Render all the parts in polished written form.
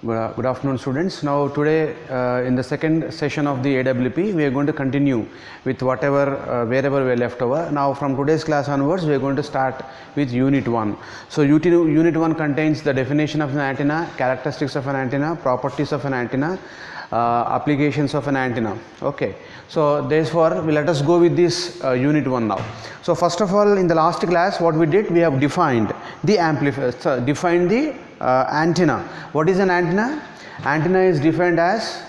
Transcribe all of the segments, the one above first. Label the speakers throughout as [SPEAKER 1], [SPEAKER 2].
[SPEAKER 1] Good afternoon, students. Now today in the second session of the AWP we are going to continue with wherever we left over. Now from today's class onwards we are going to start with unit 1. So unit 1 contains the definition of an antenna, characteristics of an antenna, properties of an antenna, applications of an antenna. Okay, so therefore let us go with this unit 1 now. So first of all, in the last class what we did, we have defined the antenna. What is an antenna? Antenna is defined as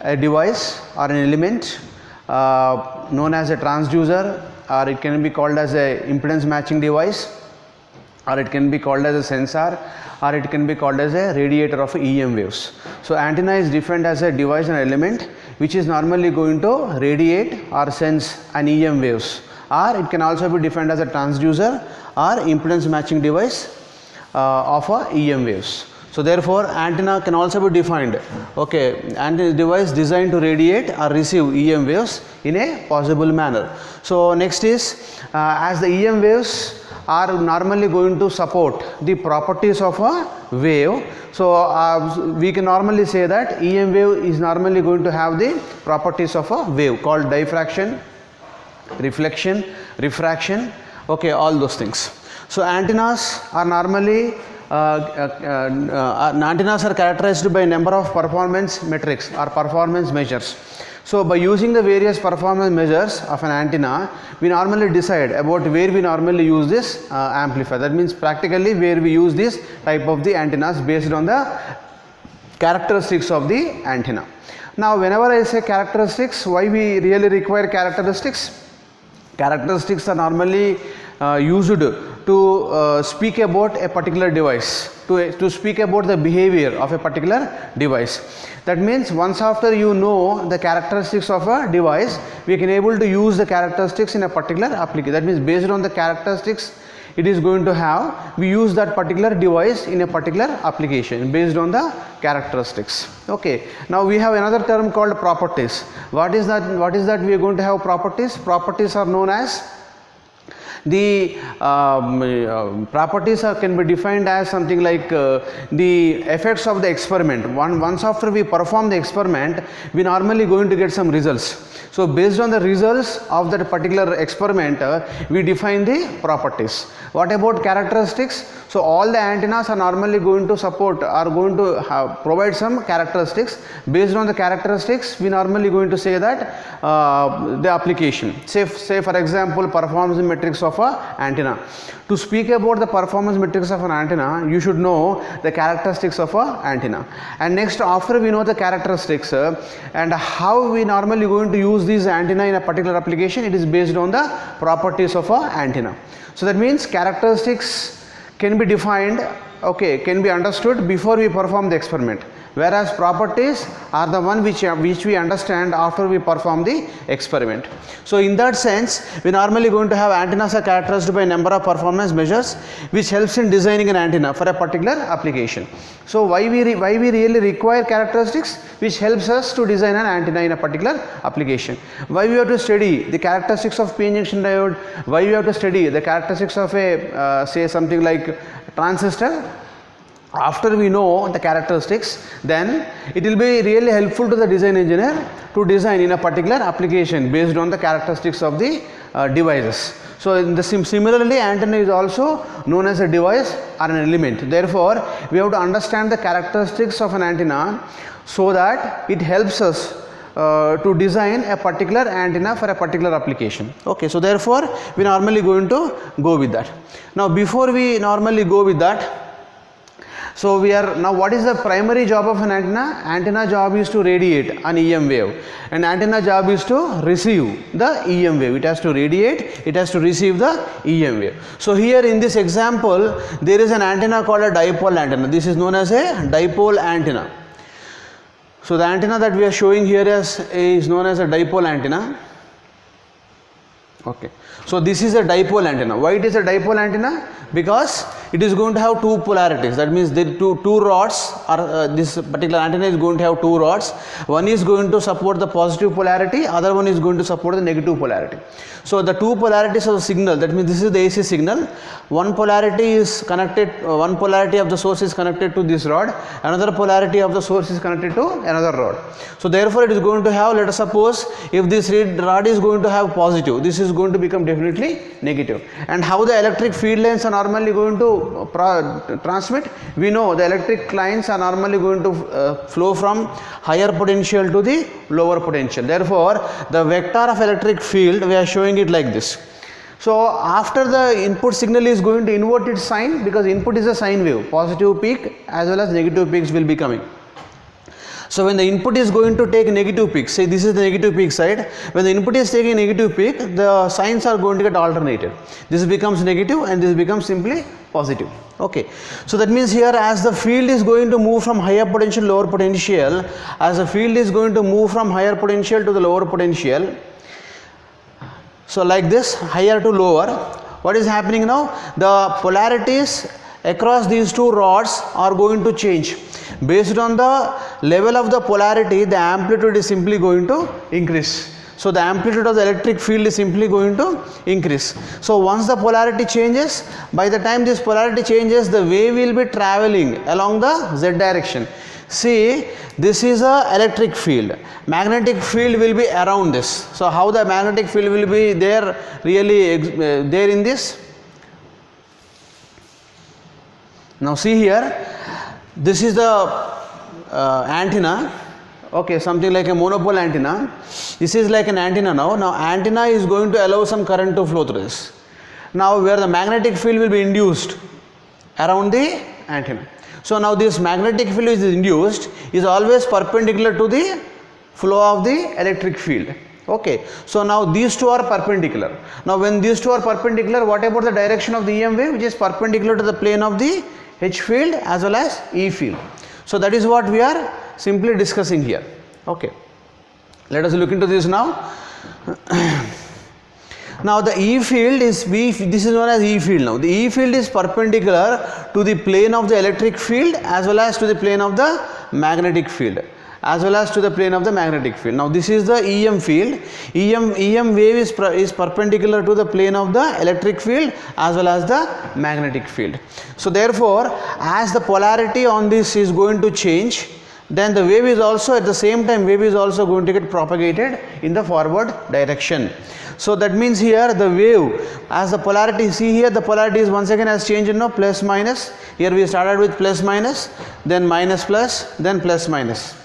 [SPEAKER 1] a device or an element known as a transducer, or it can be called as a impedance matching device, or it can be called as a sensor, or it can be called as a radiator of EM waves. So antenna is defined as a device and element which is normally going to radiate or sense an EM waves, or it can also be defined as a transducer or impedance matching device of a EM waves. So therefore antenna can also be defined, okay, antenna device designed to radiate or receive EM waves in a possible manner. So next is as the EM waves are normally going to support the properties of a wave, so we can normally say that EM wave is normally going to have the properties of a wave called diffraction, reflection, refraction, okay, all those things. So antennas are normally antennas are characterized by a number of performance metrics or performance measures. So by using the various performance measures of an antenna, we normally decide about where we normally use this amplifier. That means practically where we use this type of the antennas based on the characteristics of the antenna. Now whenever I say characteristics, why we really require characteristics? Characteristics are normally used to speak about a particular device, to speak about the behavior of a particular device. That means once after you know the characteristics of a device, we can able to use the characteristics in a particular application. That means based on the characteristics it is going to have, we use that particular device in a particular application based on the characteristics. Okay, now we have another term called properties. What is that? We are going to have properties. Properties are known as the properties can be defined as something like the effects of the experiment. Once after we perform the experiment, we normally going to get some results. So based on the results of that particular experiment, we define the properties. What about characteristics? So all the antennas are normally going to support, are going to provide some characteristics. Based on the characteristics, we normally going to say that the application. Say for example, performance metrics of a antenna. To speak about the performance metrics of an antenna, you should know the characteristics of a antenna. And next, after we know the characteristics and how we normally going to use these antenna in a particular application, it is based on the properties of a antenna. So that means characteristics can be defined, okay, can be understood before we perform the experiment, whereas properties are the one which we understand after we perform the experiment. So in that sense, we normally going to have antennas are characterized by a number of performance measures which helps in designing an antenna for a particular application. So why we really require characteristics which helps us to design an antenna in a particular application? Why we have to study the characteristics of p junction diode? Why we have to study the characteristics of a say something like transistor? After we know the characteristics, then it will be really helpful to the design engineer to design in a particular application based on the characteristics of the devices. So in the similarly, antenna is also known as a device or an element. Therefore, we have to understand the characteristics of an antenna so that it helps us to design a particular antenna for a particular application. Okay, so therefore we normally going to go with that. Now before we normally go with that, so we are now, what is the primary job of an antenna? Antenna job is to radiate an EM wave, and antenna job is to receive the EM wave. It has to radiate, it has to receive the EM wave. So here in this example, there is an antenna called a dipole antenna. This is known as a dipole antenna. So the antenna that we are showing here is known as a dipole antenna. Okay, so this is a dipole antenna. Why it is a dipole antenna? because it is going to have two polarities. That means the two rods are this particular antenna is going to have two rods. One is going to support the positive polarity, other one is going to support the negative polarity. So the two polarities of the signal, that means this is the AC signal, one polarity is connected, one polarity of the source is connected to this rod, another polarity of the source is connected to another rod. So therefore it is going to have, let us suppose if this rod is going to have positive, this is going to become definitely negative. And how the electric field lines are normally going to transmit? We know the electric lines are normally going to flow from higher potential to the lower potential. Therefore the vector of electric field, we are showing it like this. So after the input signal is going to invert its sign, because input is a sine wave, positive peak as well as negative peaks will be coming. So when the input is going to take negative peak, say this is the negative peak side, when the input is taking negative peak, the signs are going to get alternated. This becomes negative and this becomes simply positive. Okay. So that means here, as the field is going to move from higher potential to lower potential, as the field is going to move from higher potential to the lower potential, so like this, higher to lower, what is happening now? The polarities across these two rods are going to change. Based on the level of the polarity, the amplitude is simply going to increase. So the amplitude of the electric field is simply going to increase. So once the polarity changes, by the time this polarity changes, the wave will be traveling along the z direction. See, this is a electric field. Magnetic field will be around this. So how the magnetic field will be there, really there in this? Now see here, this is the antenna, okay, something like a monopole antenna. This is like an antenna now. Now antenna is going to allow some current to flow through this. Now where the magnetic field will be induced around the antenna. So now this magnetic field is induced is always perpendicular to the flow of the electric field. Okay. So now these two are perpendicular. Now when these two are perpendicular, what about the direction of the EM wave, which is perpendicular to the plane of the H field as well as E field. So that is what we are simply discussing here. Okay. Let us look into this now. Now the E field is, this is known as E field now. The E field is perpendicular to the plane of the electric field as well as to the plane of the magnetic field. Now this is the EM field. EM wave is perpendicular to the plane of the electric field as well as the magnetic field. So therefore, as the polarity on this is going to change, then the wave is also, at the same time, wave is also going to get propagated in the forward direction. So that means here the wave, as the polarity, see here the polarity is once again has changed, plus minus. Here we started with plus minus, then minus plus, then plus minus.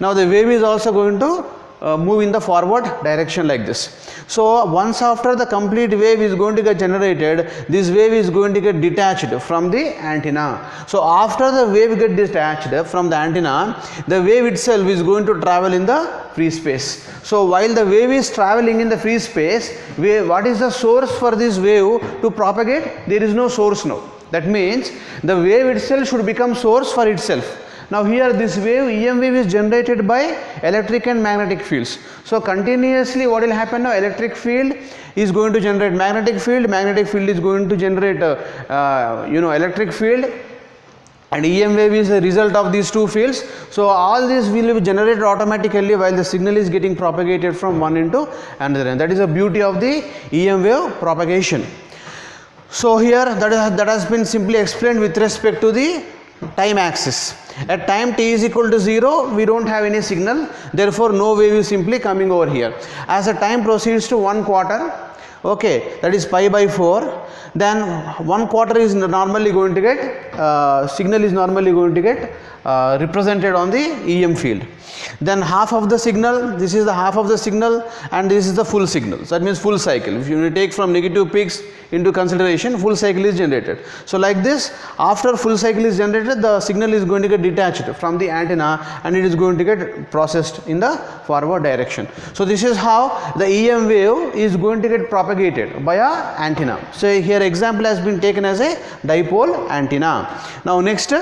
[SPEAKER 1] Now the wave is also going to move in the forward direction like this. So once after the complete wave is going to get generated, this wave is going to get detached from the antenna. So after the wave get detached from the antenna, the wave itself is going to travel in the free space. So while the wave is traveling in the free space, what is the source for this wave to propagate? There is no source now. That means the wave itself should become source for itself. Now here this wave, EM wave, is generated by electric and magnetic fields. So continuously what will happen now? Electric field is going to generate magnetic field is going to generate electric field, and EM wave is a result of these two fields. So all this will be generated automatically while the signal is getting propagated from one end to another end. That is the beauty of the EM wave propagation. So here that has been simply explained with respect to the time axis. At time t is equal to 0, we don't have any signal, therefore no wave is simply coming over here. As the time proceeds to 1 quarter, okay, that is pi by 4, then 1 quarter is normally going to get, signal is normally going to get represented on the EM field. Then half of the signal, this is the half of the signal, and this is the full signal. So that means full cycle. If you take from negative peaks into consideration, full cycle is generated. So like this, after full cycle is generated, the signal is going to get detached from the antenna and it is going to get processed in the forward direction. So this is how the EM wave is going to get propagated by a antenna. So here example has been taken as a dipole antenna. Now next,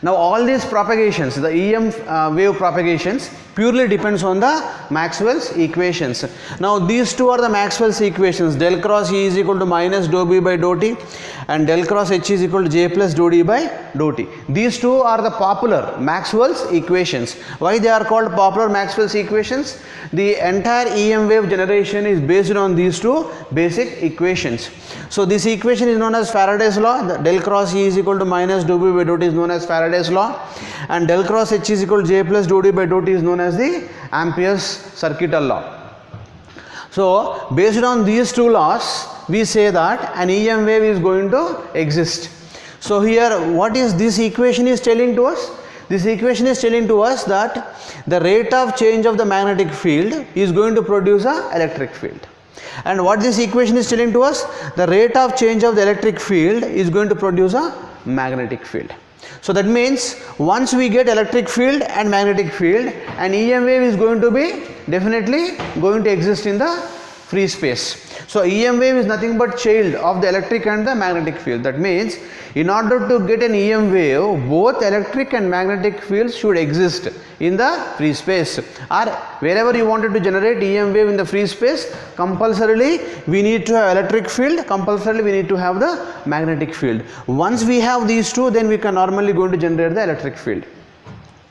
[SPEAKER 1] Now all these propagations, the EM wave propagations purely depends on the Maxwell's equations. Now these two are the Maxwell's equations, del cross E is equal to minus dou B by dou T and del cross H is equal to J plus dou D by dou T. These two are the popular Maxwell's equations. Why they are called popular Maxwell's equations? The entire EM wave generation is based on these two basic equations. So this equation is known as Faraday's law. The del cross E is equal to minus dou B by dou T is known as Faraday's law, and del cross H is equal to J plus dou D by dou T is known as the Ampere's circuital law. So based on these two laws, we say that an EM wave is going to exist. So here what is this equation is telling to us? This equation is telling to us that the rate of change of the magnetic field is going to produce an electric field. And what this equation is telling to us? The rate of change of the electric field is going to produce a magnetic field. So that means once we get electric field and magnetic field, an EM wave is going to be definitely going to exist in the free space. So EM wave is nothing but child of the electric and the magnetic field. That means in order to get an EM wave, both electric and magnetic fields should exist in the free space, or wherever you wanted to generate EM wave in the free space, compulsorily we need to have electric field, compulsorily we need to have the magnetic field. Once we have these two, then we can normally going to generate the electric field.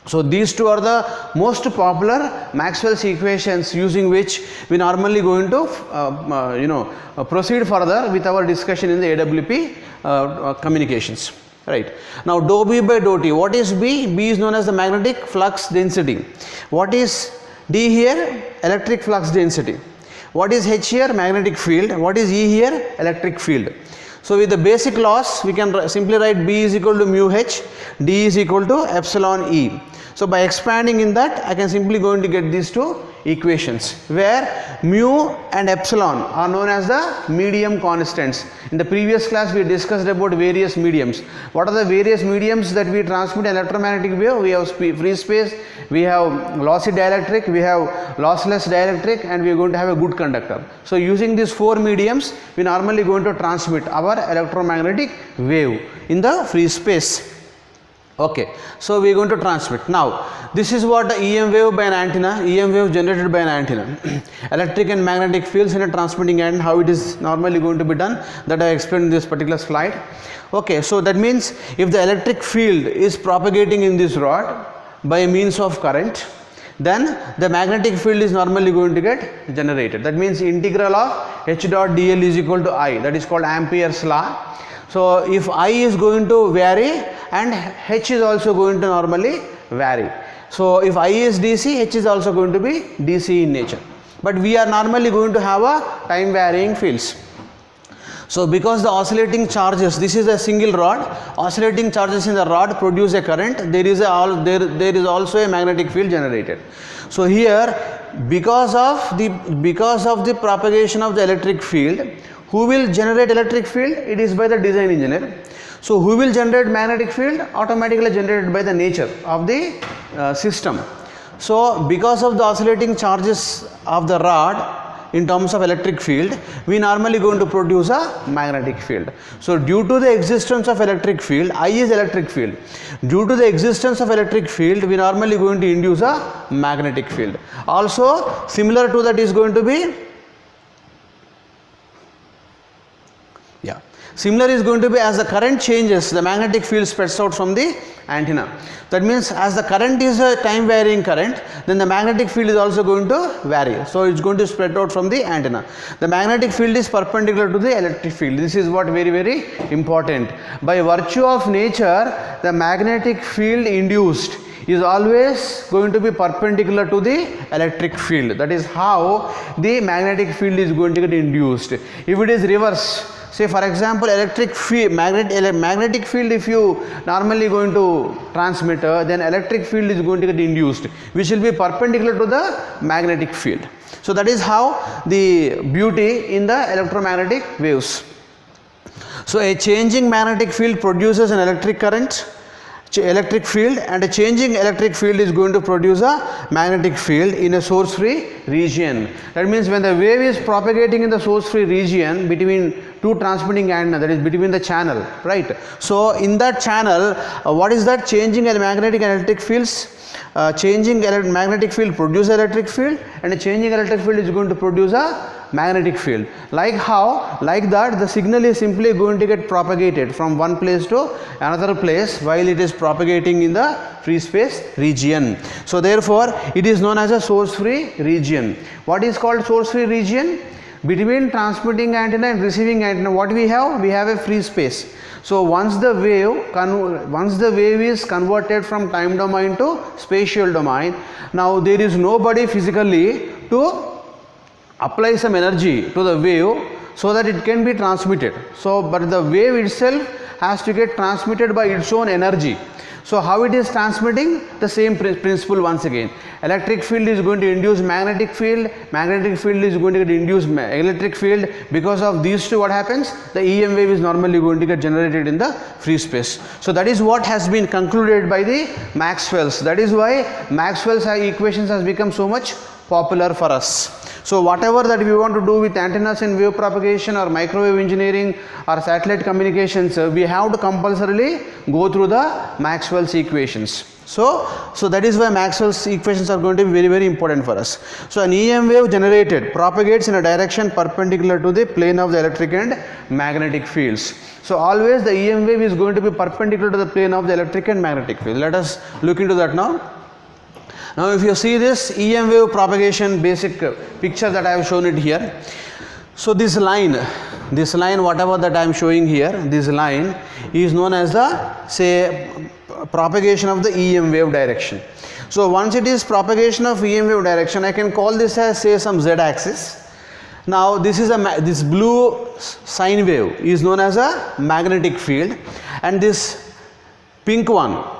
[SPEAKER 1] So these two are the most popular Maxwell's equations using which we normally going to proceed further with our discussion in the AWP communications. Right. Now dou B by dou T, what is B? B is known as the magnetic flux density. What is D here? Electric flux density. What is H here? Magnetic field. What is E here? Electric field. So with the basic laws, we can simply write B is equal to mu H, D is equal to epsilon E. So by expanding in that, I can simply going to get these two equations, where mu and epsilon are known as the medium constants. In the previous class we discussed about various mediums. What are the various mediums that we transmit electromagnetic wave? We have free space, we have lossy dielectric, we have lossless dielectric, and we are going to have a good conductor. So using these four mediums, we normally going to transmit our electromagnetic wave in the free space. Okay, so we are going to transmit. Now this is what the EM wave by an antenna, EM wave generated by an antenna. Electric and magnetic fields in a transmitting antenna, how it is normally going to be done, that I explained in this particular slide. Okay, so that means if the electric field is propagating in this rod by means of current, then the magnetic field is normally going to get generated. That means integral of H dot dl is equal to I, that is called Ampere's law. So if I is going to vary and H is also going to normally vary. So if I is DC, H is also going to be DC in nature. But we are normally going to have a time varying fields. So because the oscillating charges, this is a single rod, oscillating charges in the rod produce a current, there is also a magnetic field generated. So here because of the propagation of the electric field, who will generate electric field? It is by the design engineer. So who will generate magnetic field? Automatically generated by the nature of the system. So because of the oscillating charges of the rod in terms of electric field, we normally going to produce a magnetic field. So due to the existence of electric field, I is electric field. Due to the existence of electric field, we normally going to induce a magnetic field. Also similar to that is going to be, similar is going to be as the current changes, the magnetic field spreads out from the antenna. That means as the current is a time varying current, then the magnetic field is also going to vary. So it's going to spread out from the antenna. The magnetic field is perpendicular to the electric field. This is what very important. By virtue of nature, the magnetic field induced is always going to be perpendicular to the electric field. That is how the magnetic field is going to get induced. If it is reverse, say for example electric field, magnetic field, if you normally going to transmit, then electric field is going to get induced, which will be perpendicular to the magnetic field. So that is how the beauty in the electromagnetic waves. So a changing magnetic field produces an electric current, electric field, and a changing electric field is going to produce a magnetic field in a source free region. That means when the wave is propagating in the source free region between two transmitting antenna, that is between the channel, right? So in that channel, what is that? Changing a magnetic and electric fields. Changing magnetic field produce electric field, and a changing electric field is going to produce a magnetic field. Like how? Like that the signal is simply going to get propagated from one place to another place while it is propagating in the free space region. So therefore it is known as a source free region. What is called source free region? Between transmitting antenna and receiving antenna, what we have? We have a free space. So once the wave is converted from time domain to spatial domain, now there is nobody physically to apply some energy to the wave so that it can be transmitted. So but the wave itself has to get transmitted by its own energy. So how it is transmitting? The same principle once again. Electric field is going to induce magnetic field is going to induce electric field. Because of these two, what happens? The EM wave is normally going to get generated in the free space. So that is what has been concluded by the Maxwell's. That is why Maxwell's equations has become so much popular for us. So whatever that we want to do with antennas and wave propagation or microwave engineering or satellite communications, we have to compulsorily go through the Maxwell's equations. So that is why Maxwell's equations are going to be very, very important for us. So an EM wave generated propagates in a direction perpendicular to the plane of the electric and magnetic fields. So always the EM wave is going to be perpendicular to the plane of the electric and magnetic field. Let us look into that now. Now if you see this EM wave propagation basic picture that I have shown it here. So this line whatever that I am showing here, this line is known as the, say, propagation of the EM wave direction. So once it is propagation of EM wave direction, I can call this as, say, some Z axis. Now this is this blue sine wave is known as a magnetic field, and this pink waveform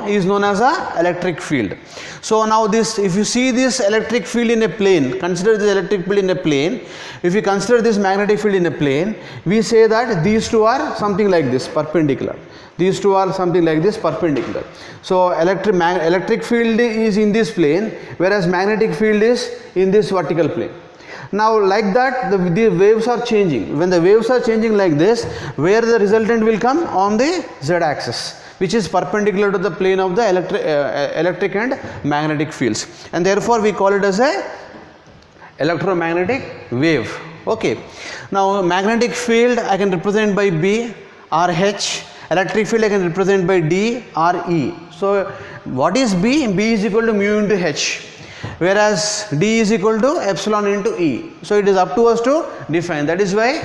[SPEAKER 1] is known as a electric field. So now this, if you see this electric field in a plane, consider this electric field in a plane. If you consider this magnetic field in a plane, we say that these two are something like this, perpendicular. These two are something like this, perpendicular. So electric field is in this plane, whereas magnetic field is in this vertical plane. Now like that the waves are changing. When the waves are changing like this, where the resultant will come? On the Z axis, which is perpendicular to the plane of the electric and magnetic fields, and therefore we call it as a electromagnetic wave. Okay. Now magnetic field I can represent by B or H, electric field I can represent by D or E. So what is B? B is equal to mu into H, whereas D is equal to epsilon into E. So it is up to us to define. That is why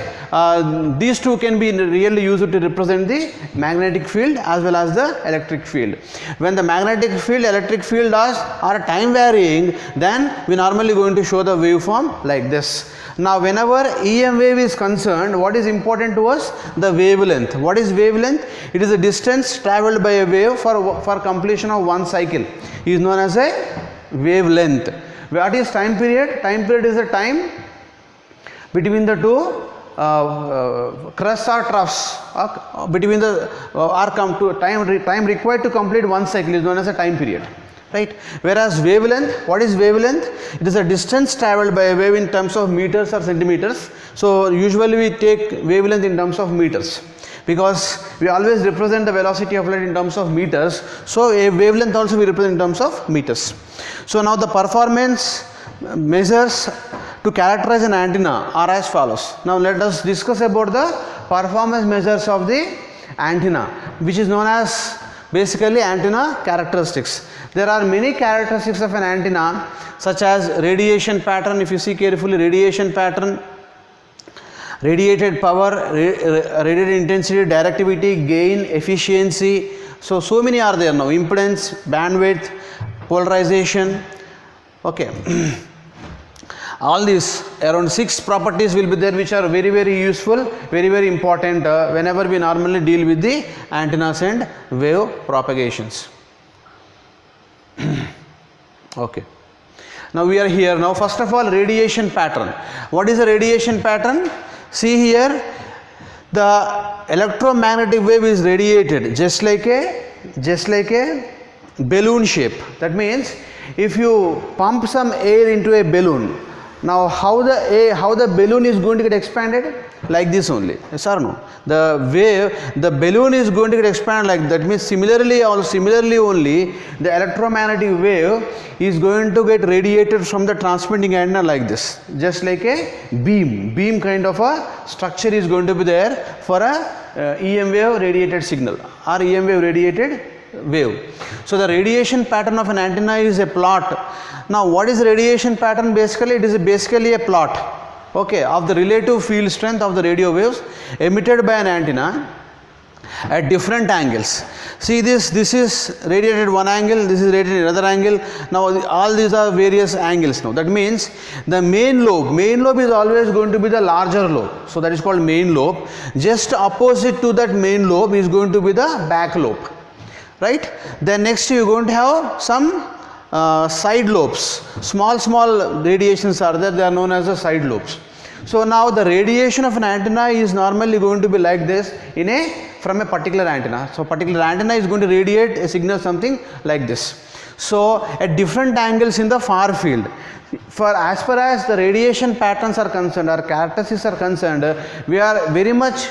[SPEAKER 1] these two can be really used to represent the magnetic field as well as the electric field. When the magnetic field, electric field are time varying, then we normally going to show the waveform like this. Now whenever EM wave is concerned, what is important to us? The wavelength. What is wavelength? It is the distance travelled by a wave for completion of one cycle is known as a wavelength. What is time period? Time period is the time between the two crests or troughs, between the time required to complete one cycle is known as a time period, right? Whereas wavelength, what is wavelength? It is a distance travelled by a wave in terms of meters or centimeters. So usually we take wavelength in terms of meters, because we always represent the velocity of light in terms of meters. So a wavelength also we represent in terms of meters. So now the performance measures to characterize an antenna are as follows. Now let us discuss about the performance measures of the antenna, which is known as basically antenna characteristics. There are many characteristics of an antenna, such as radiation pattern. If you see carefully, radiation pattern, radiated power, radiated intensity, directivity, gain, efficiency. So many are there now. Impedance, bandwidth, polarization. Okay. All these around 6 properties will be there, which are very, very useful, very, very important whenever we normally deal with the antennas and wave propagations. Okay. Now we are here. Now first of all, radiation pattern. What is a radiation pattern? See here, the electromagnetic wave is radiated just like a balloon shape. That means if you pump some air into a balloon, now how the balloon is going to get expanded? Like this only, yes or no? The balloon is going to get expanded like that. Means similarly only the electromagnetic wave is going to get radiated from the transmitting antenna like this, just like a beam kind of a structure is going to be there for a EM wave radiated signal or EM wave radiated wave. So the radiation pattern of an antenna is a plot. Now what is radiation pattern? Basically it is basically a plot, okay, of the relative field strength of the radio waves emitted by an antenna at different angles. See this is radiated one angle, this is radiated another angle. Now all these are various angles now. That means the main lobe is always going to be the larger lobe. So that is called main lobe. Just opposite to that main lobe is going to be the back lobe, right? Then next you are going to have some side lobes. Small radiations are there, they are known as the side lobes. So now the radiation of an antenna is normally going to be like this from a particular antenna. So particular antenna is going to radiate a signal something like this. So at different angles in the far field, as far as the radiation patterns are concerned or characteristics are concerned, we are very much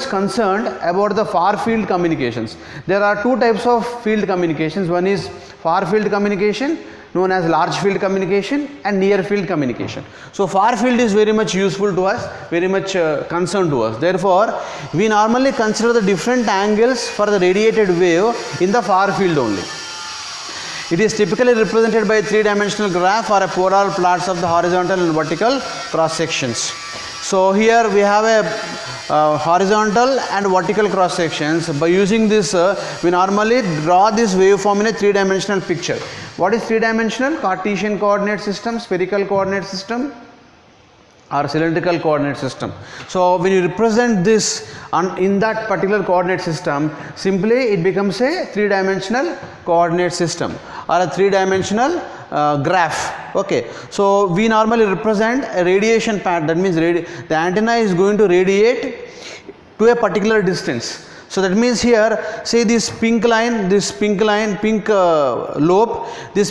[SPEAKER 1] concerned about the far field communications. There are two types of field communications. One is far field communication known as large field communication and near field communication. So far field is very much useful to us, very much concerned to us. Therefore, we normally consider the different angles for the radiated wave in the far field only. It is typically represented by a three-dimensional graph or a polar plots of the horizontal and vertical cross sections. So here we have a horizontal and vertical cross sections. By using this, we normally draw this waveform in a three-dimensional picture. What is three-dimensional? Cartesian coordinate system, spherical coordinate system, or cylindrical coordinate system. So when you represent this in that particular coordinate system, simply it becomes a three-dimensional coordinate system or a three-dimensional graph. Okay, so we normally represent a radiation pattern. That means the antenna is going to radiate to a particular distance. So that means here, say this pink lobe, this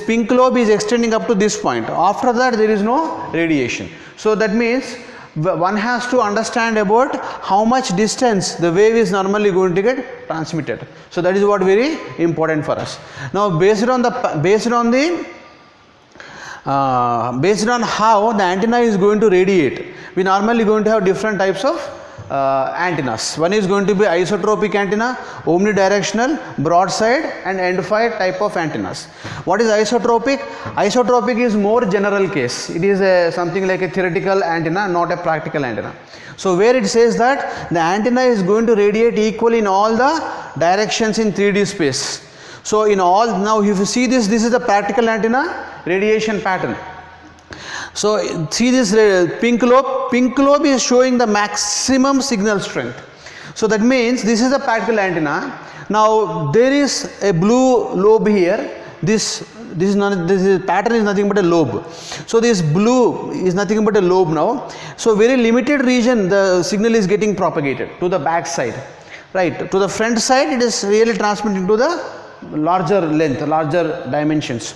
[SPEAKER 1] pink lobe is extending up to this point. After that there is no radiation. So that means one has to understand about how much distance the wave is normally going to get transmitted. So that is what very important for us. Now based on how the antenna is going to radiate, we normally going to have different types of antennas. One is going to be isotropic antenna, omnidirectional, broadside and end-fire type of antennas. What is isotropic? Isotropic is more general case. It is something like a theoretical antenna, not a practical antenna. So where it says that the antenna is going to radiate equally in all the directions in 3D space. So in all, now if you see this is the practical antenna radiation pattern. So see this pink lobe is showing the maximum signal strength. So that means this is the practical antenna. Now there is a blue lobe here. This pattern is nothing but a lobe. So this blue is nothing but a lobe now. So very limited region the signal is getting propagated to the back side, right? To the front side it is really transmitting to the larger length, larger dimensions.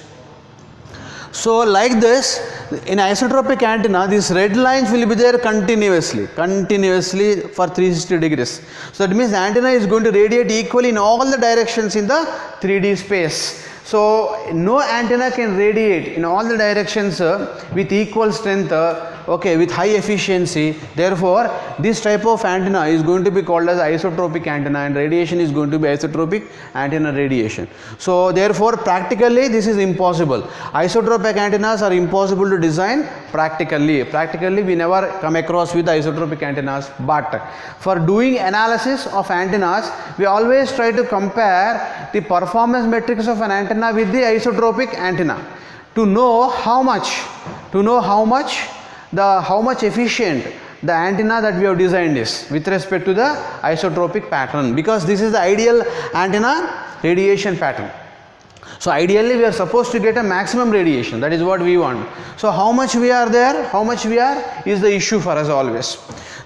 [SPEAKER 1] So like this, in isotropic antenna, these red lines will be there continuously for 360 degrees. So that means the antenna is going to radiate equally in all the directions in the 3D space. So no antenna can radiate in all the directions with equal strength, okay, with high efficiency. Therefore, this type of antenna is going to be called as isotropic antenna, and radiation is going to be isotropic antenna radiation. So therefore, practically this is impossible. Isotropic antennas are impossible to design practically. Practically we never come across with isotropic antennas, but for doing analysis of antennas, we always try to compare the performance metrics of an antenna with the isotropic antenna to know how much efficient the antenna that we have designed is with respect to the isotropic pattern, because this is the ideal antenna radiation pattern. So ideally we are supposed to get a maximum radiation, that is what we want. So how much we are there, how much we are is the issue for us always.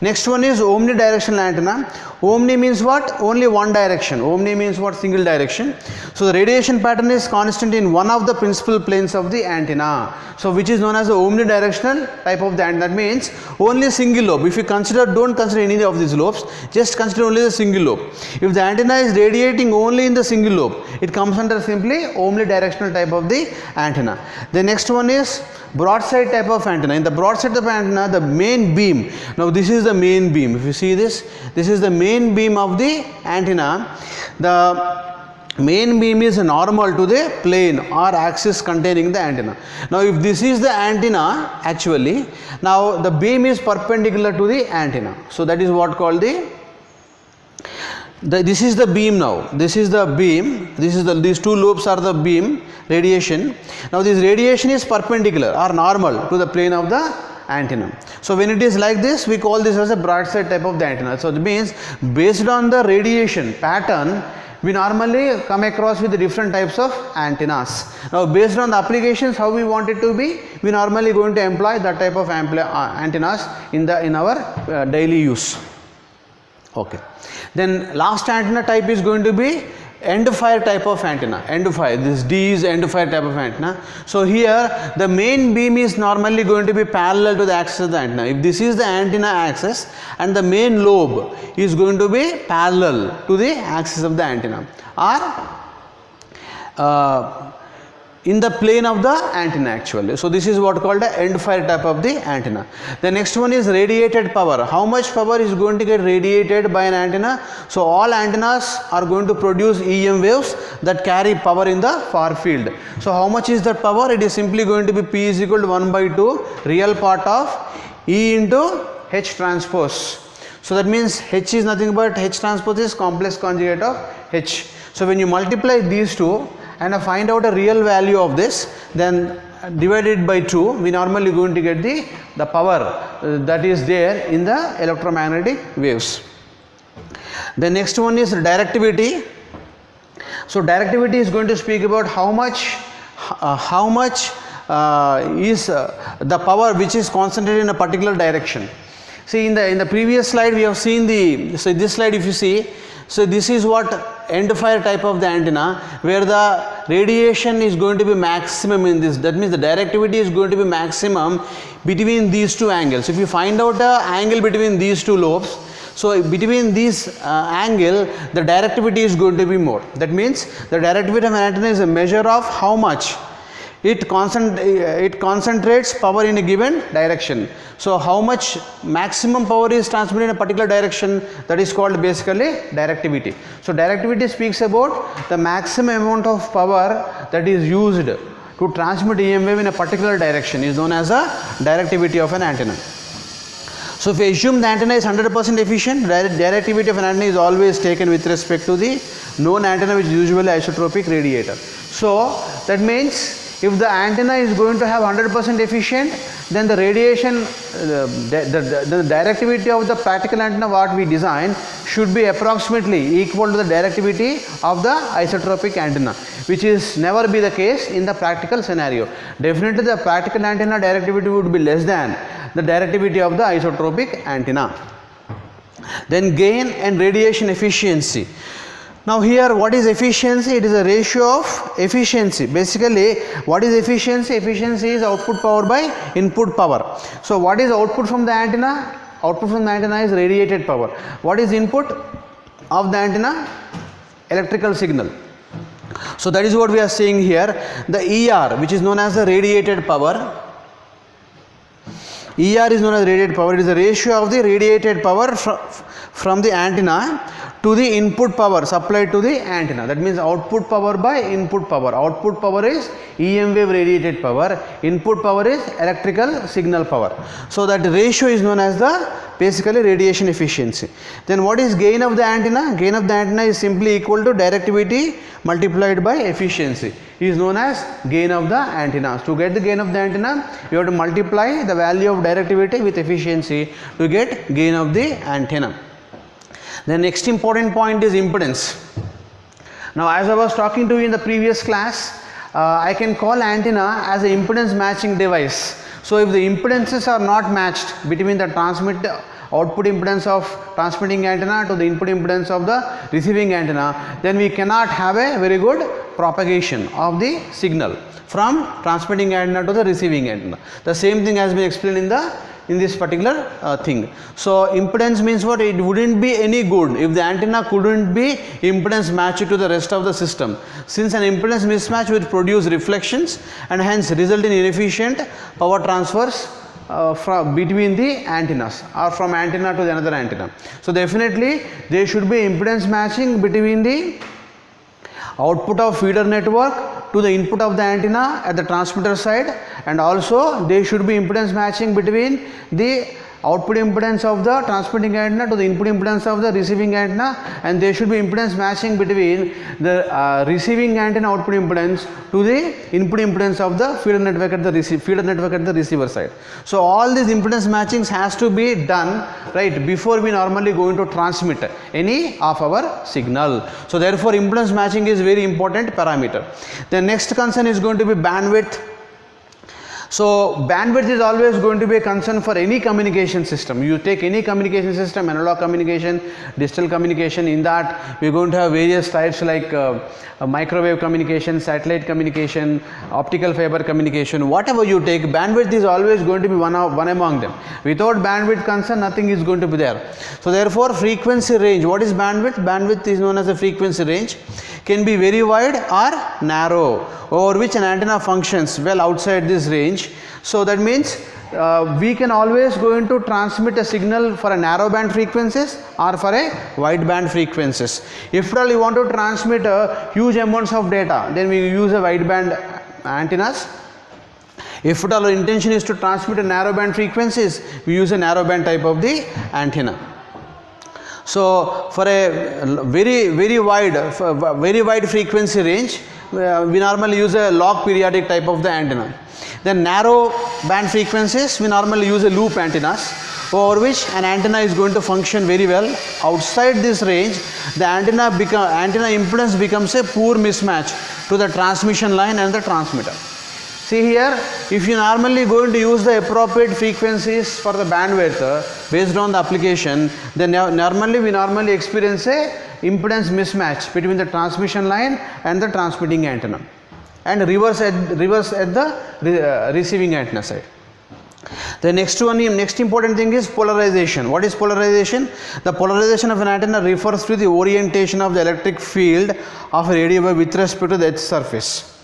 [SPEAKER 1] Next one is omnidirectional antenna. Omni means what? Only one direction. Omni means what? Single direction. So the radiation pattern is constant in one of the principal planes of the antenna. So which is known as the omnidirectional type of the antenna. That means only single lobe. If you consider, don't consider any of these lobes, just consider only the single lobe. If the antenna is radiating only in the single lobe, it comes under simply omnidirectional type of the antenna. The next one is broadside type of antenna. In the broadside type of antenna, the main beam, now this is the main beam. If you see this is the main beam of the antenna. The main beam is normal to the plane or axis containing the antenna. Now if this is the antenna, actually now the beam is perpendicular to the antenna. So that is what called this is the beam now. This is the beam. These two lobes are the beam radiation. Now this radiation is perpendicular or normal to the plane of the antenna. So when it is like this, we call this as a broadside type of the antenna. So that means based on the radiation pattern, we normally come across with the different types of antennas. Now based on the applications how we want it to be, we normally going to employ that type of antennas in our daily use. Okay. Then last antenna type is going to be end fire type of antenna. End fire, this D is end fire type of antenna. So here the main beam is normally going to be parallel to the axis of the antenna. If this is the antenna axis and the main lobe is going to be parallel to the axis of the antenna or in the plane of the antenna actually. So this is what called the end fire type of the antenna. The next one is radiated power. How much power is going to get radiated by an antenna? So all antennas are going to produce EM waves that carry power in the far field. So how much is that power? It is simply going to be P is equal to 1 by 2 real part of E into H transpose. So that means H is nothing but H transpose is complex conjugate of H. So when you multiply these two and find out a real value of this, then divided by 2, we normally going to get the power that is there in the electromagnetic waves. The next one is directivity. So directivity is going to speak about how much is the power which is concentrated in a particular direction. See in the previous slide we have seen so this slide if you see, so this is what end fire type of the antenna where the radiation is going to be maximum in this. That means the directivity is going to be maximum between these two angles. If you find out the angle between these two lobes, so between this angle the directivity is going to be more. That means the directivity of an antenna is a measure of how much it concentrates power in a given direction. So how much maximum power is transmitted in a particular direction, that is called basically directivity. So directivity speaks about the maximum amount of power that is used to transmit EM wave in a particular direction is known as a directivity of an antenna. So if we assume the antenna is 100% efficient, directivity of an antenna is always taken with respect to the known antenna which is usually isotropic radiator. So that means if the antenna is going to have 100% efficient, then the radiation, the directivity of the practical antenna what we design should be approximately equal to the directivity of the isotropic antenna, which is never be the case in the practical scenario. Definitely the practical antenna directivity would be less than the directivity of the isotropic antenna. Then gain and radiation efficiency. Now here what is efficiency? It is a ratio of efficiency. Basically what is efficiency? Efficiency is output power by input power. So what is output from the antenna? Output from the antenna is radiated power. What is input of the antenna? Electrical signal. So that is what we are seeing here. The ER, which is known as the radiated power. ER is known as radiated power. It is a ratio of the radiated power from the antenna to the input power supplied to the antenna. That means output power by input power. Output power is EM wave radiated power. Input power is electrical signal power. So that ratio is known as the basically radiation efficiency. Then what is gain of the antenna? Gain of the antenna is simply equal to directivity multiplied by efficiency. Is known as gain of the antenna. To get the gain of the antenna, you have to multiply the value of directivity with efficiency to get gain of the antenna. The next important point is impedance. Now as I was talking to you in the previous class, I can call antenna as an impedance matching device. So if the impedances are not matched between the output impedance of transmitting antenna to the input impedance of the receiving antenna, then we cannot have a very good propagation of the signal from transmitting antenna to the receiving antenna. The same thing has been explained in this particular thing. So impedance means what? It wouldn't be any good if the antenna couldn't be impedance matched to the rest of the system, since an impedance mismatch will produce reflections and hence result in inefficient power transfers between the antennas or from antenna to the another antenna. So definitely there should be impedance matching between the output of feeder network to the input of the antenna at the transmitter side, and also there should be impedance matching between the output impedance of the transmitting antenna to the input impedance of the receiving antenna, and there should be impedance matching between the receiving antenna output impedance to the input impedance of the feeder network at the receiver side. So all these impedance matchings has to be done right before we normally going to transmit any of our signal. So therefore impedance matching is very important parameter. The next concern is going to be bandwidth. So bandwidth is always going to be a concern for any communication system. You take any communication system, analog communication, digital communication, in that we are going to have various types like microwave communication, satellite communication, optical fiber communication. Whatever you take, bandwidth is always going to be one among them. Without bandwidth concern, nothing is going to be there. So therefore frequency range, what is bandwidth? Bandwidth is known as a frequency range, can be very wide or narrow, over which an antenna functions well outside this range. So that means we can always going to transmit a signal for a narrow band frequencies or for a wide band frequencies. If at all you want to transmit huge amounts of data, then we use a wide band antennas. If at all our intention is to transmit a narrow band frequencies, we use a narrow band type of the antenna. So for a very wide frequency range, we normally use a log periodic type of the antenna. Then narrow band frequencies, we normally use a loop antennas, over which an antenna is going to function very well. Outside this range, the antenna impedance becomes a poor mismatch to the transmission line and the transmitter. See here, if you normally going to use the appropriate frequencies for the bandwidth based on the application, then we normally experience a impedance mismatch between the transmission line and the transmitting antenna, and reverse at the receiving antenna side. The next important thing is polarization. What is polarization? The polarization of an antenna refers to the orientation of the electric field of a radio wave with respect to the earth surface.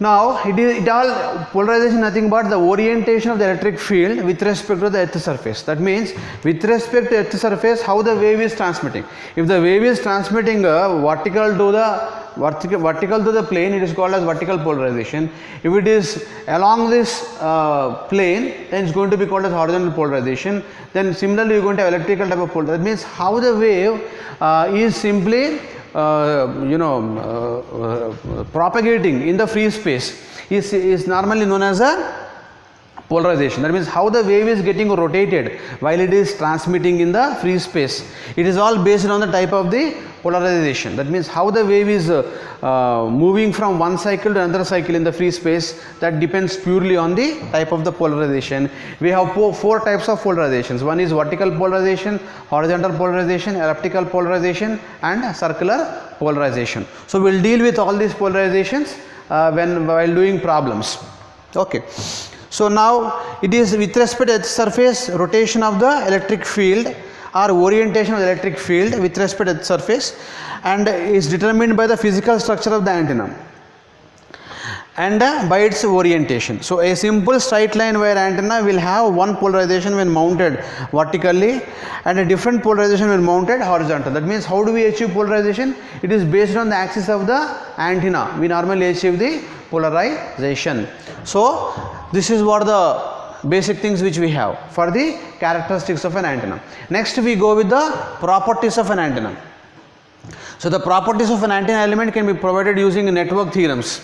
[SPEAKER 1] Now it all polarization nothing but the orientation of the electric field with respect to the earth surface. That means with respect to earth surface, how the wave is transmitting. If the wave is transmitting vertical to the plane, it is called as vertical polarization. If it is along this plane, then it is going to be called as horizontal polarization. Then similarly you are going to have electrical type of polarization. That means how the wave is simply propagating in the free space is normally known as a polarization. That means how the wave is getting rotated while it is transmitting in the free space. It is all based on the type of the polarization. That means how the wave is moving from one cycle to another cycle in the free space, that depends purely on the type of the polarization. We have four types of polarizations. One is vertical polarization, horizontal polarization, elliptical polarization, and circular polarization. So we will deal with all these polarizations while doing problems. Okay. So now it is with respect to the surface, rotation of the electric field or orientation of the electric field with respect to the surface, and is determined by the physical structure of the antenna and by its orientation. So a simple straight line wire antenna will have one polarization when mounted vertically and a different polarization when mounted horizontal. That means how do we achieve polarization? It is based on the axis of the antenna. We normally achieve the polarization. So this is what the basic things which we have for the characteristics of an antenna. Next we go with the properties of an antenna. So the properties of an antenna element can be provided using network theorems.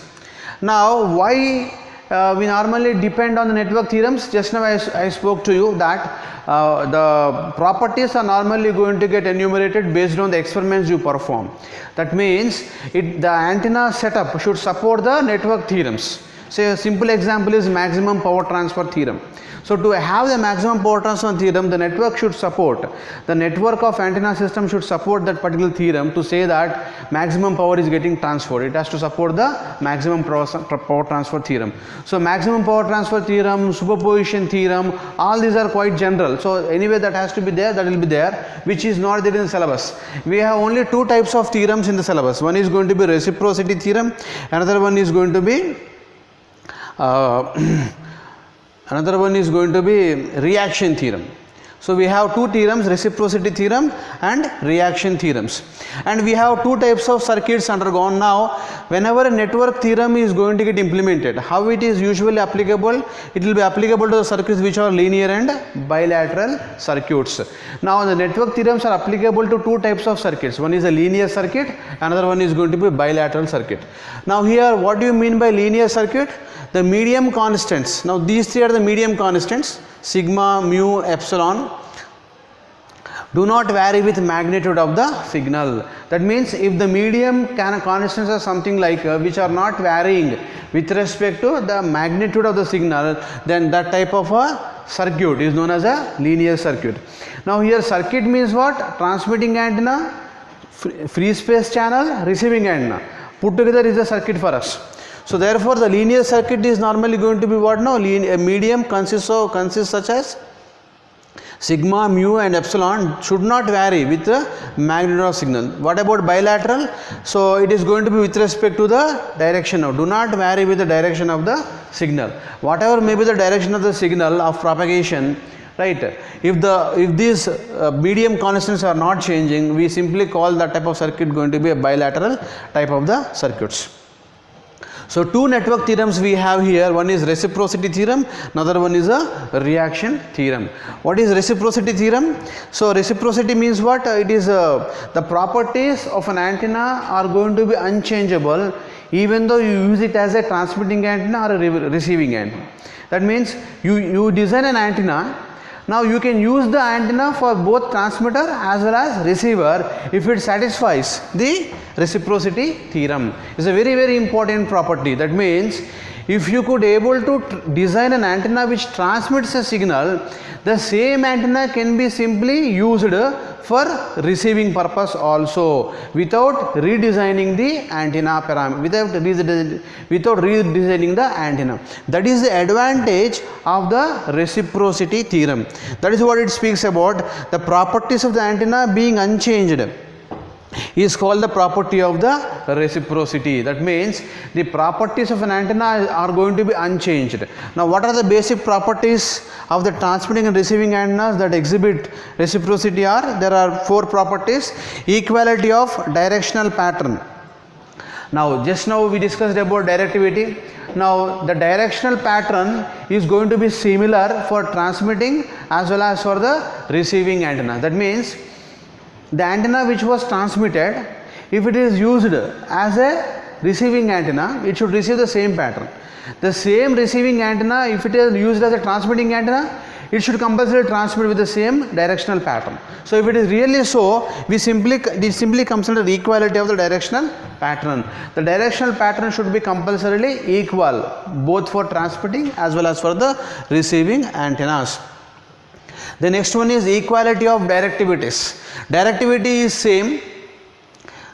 [SPEAKER 1] Now why we normally depend on the network theorems. Just now I spoke to you that the properties are normally going to get enumerated based on the experiments you perform. That means the antenna setup should support the network theorems. Say a simple example is maximum power transfer theorem. So to have the maximum power transfer theorem, the network should support, the network of antenna system should support that particular theorem to say that maximum power is getting transferred. It has to support the maximum power transfer theorem. So maximum power transfer theorem, superposition theorem, all these are quite general. So anyway that has to be there, that will be there, which is not there in the syllabus. We have only two types of theorems in the syllabus. One is going to be reciprocity theorem, another one is going to be reaction theorem. So we have two theorems, reciprocity theorem and reaction theorems, and we have two types of circuits undergone. Now whenever a network theorem is going to get implemented, how it is usually applicable? It will be applicable to the circuits which are linear and bilateral circuits. Now the network theorems are applicable to two types of circuits. One is a linear circuit, another one is going to be bilateral circuit. Now here what do you mean by linear circuit? The medium constants. Now these three are the medium constants, sigma, mu, epsilon, do not vary with magnitude of the signal. That means if the medium constants are something like which are not varying with respect to the magnitude of the signal, then that type of a circuit is known as a linear circuit. Now here circuit means what? Transmitting antenna, free space channel, receiving antenna. Put together is a circuit for us. So therefore the linear circuit is normally going to be what now? A medium consists such as sigma, mu and epsilon should not vary with the magnitude of signal. What about bilateral? So it is going to be with respect to the direction now. Do not vary with the direction of the signal. Whatever may be the direction of the signal of propagation, right? If these medium constants are not changing, we simply call that type of circuit going to be a bilateral type of the circuits. So two network theorems we have here. One is reciprocity theorem, another one is a reaction theorem. What is reciprocity theorem? So reciprocity means what? It is the properties of an antenna are going to be unchangeable even though you use it as a transmitting antenna or a receiving antenna. That means you design an antenna. Now you can use the antenna for both transmitter as well as receiver if it satisfies the reciprocity theorem. It's a very, very important property. That means if you could able to design an antenna which transmits a signal, the same antenna can be simply used for receiving purpose also without redesigning the antenna parameter, without redesigning the antenna. That is the advantage of the reciprocity theorem. That is what it speaks about. The properties of the antenna being unchanged is called the property of the reciprocity. That means the properties of an antenna are going to be unchanged. Now what are the basic properties of the transmitting and receiving antennas that exhibit reciprocity are? There are four properties. Equality of directional pattern. Now just now we discussed about directivity. Now the directional pattern is going to be similar for transmitting as well as for the receiving antenna. That means the antenna which was transmitted, if it is used as a receiving antenna, it should receive the same pattern. The same receiving antenna, if it is used as a transmitting antenna, it should compulsorily transmit with the same directional pattern. So if it is really so, it simply comes under the equality of the directional pattern. The directional pattern should be compulsorily equal both for transmitting as well as for the receiving antennas. The next one is equality of directivities. Directivity is same.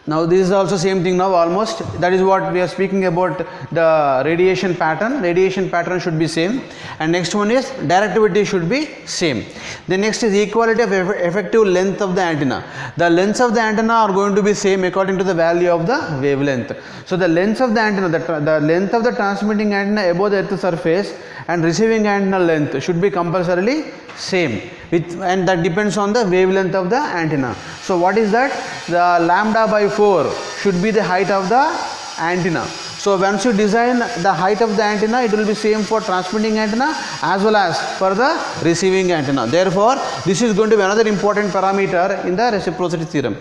[SPEAKER 1] Now this is also same thing now almost. That is what we are speaking about, the radiation pattern. Radiation pattern should be same. And next one is directivity should be same. The next is equality of effective length of the antenna. The lengths of the antenna are going to be same according to the value of the wavelength. So the length of the antenna, the length of the transmitting antenna above the earth surface and receiving antenna length should be compulsorily same, and that depends on the wavelength of the antenna. So what is that? The lambda by 4 should be the height of the antenna. So once you design the height of the antenna, it will be same for transmitting antenna as well as for the receiving antenna. Therefore this is going to be another important parameter in the reciprocity theorem.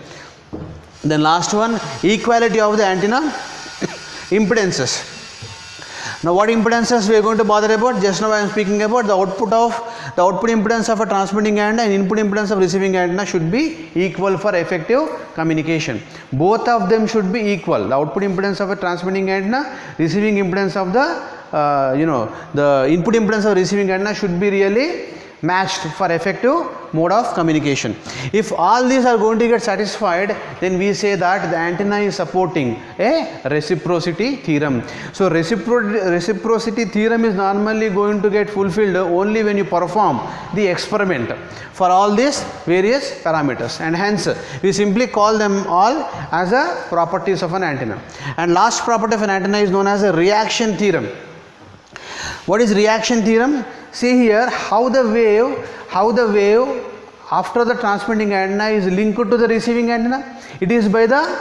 [SPEAKER 1] Then last one, equality of the antenna impedances. Now what impedances we are going to bother about? Just now I am speaking about the output impedance of a transmitting antenna and input impedance of receiving antenna should be equal for effective communication. Both of them should be equal. The output impedance of a transmitting antenna, receiving impedance of the input impedance of receiving antenna should be really matched for effective mode of communication. If all these are going to get satisfied, then we say that the antenna is supporting a reciprocity theorem. So reciprocity theorem is normally going to get fulfilled only when you perform the experiment for all these various parameters, and hence we simply call them all as a properties of an antenna. And last property of an antenna is known as a reaction theorem. What is reaction theorem? See here how the wave after the transmitting antenna is linked to the receiving antenna. It is by the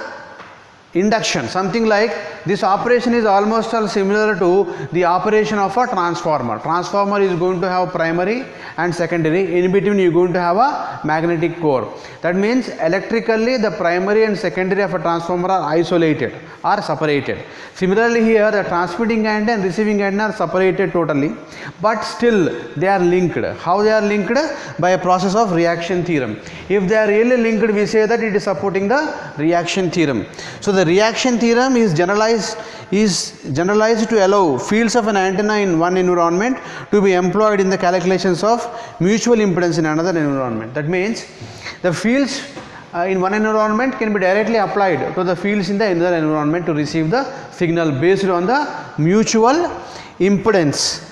[SPEAKER 1] induction. Something like this operation is almost similar to the operation of a transformer. Transformer is going to have primary and secondary. In between you are going to have a magnetic core. That means electrically the primary and secondary of a transformer are isolated or separated. Similarly here the transmitting antenna and receiving antenna are separated totally, but still they are linked. How they are linked? By a process of reaction theorem. If they are really linked, we say that it is supporting the reaction theorem. So the reaction theorem is generalized to allow fields of an antenna in one environment to be employed in the calculations of mutual impedance in another environment. That means the fields in one environment can be directly applied to the fields in the another environment to receive the signal based on the mutual impedance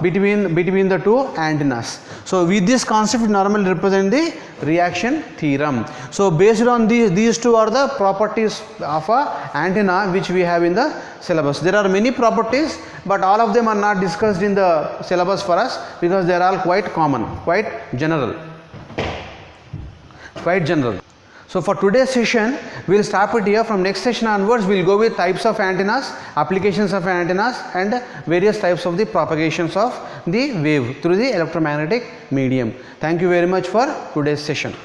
[SPEAKER 1] between the two antennas. So with this concept we normally represent the reaction theorem. So based on these two are the properties of a antenna which we have in the syllabus. There are many properties, but all of them are not discussed in the syllabus for us because they are all quite common, quite general. So for today's session we will stop it here. From next session onwards we will go with types of antennas, applications of antennas, and various types of the propagations of the wave through the electromagnetic medium. Thank you very much for today's session.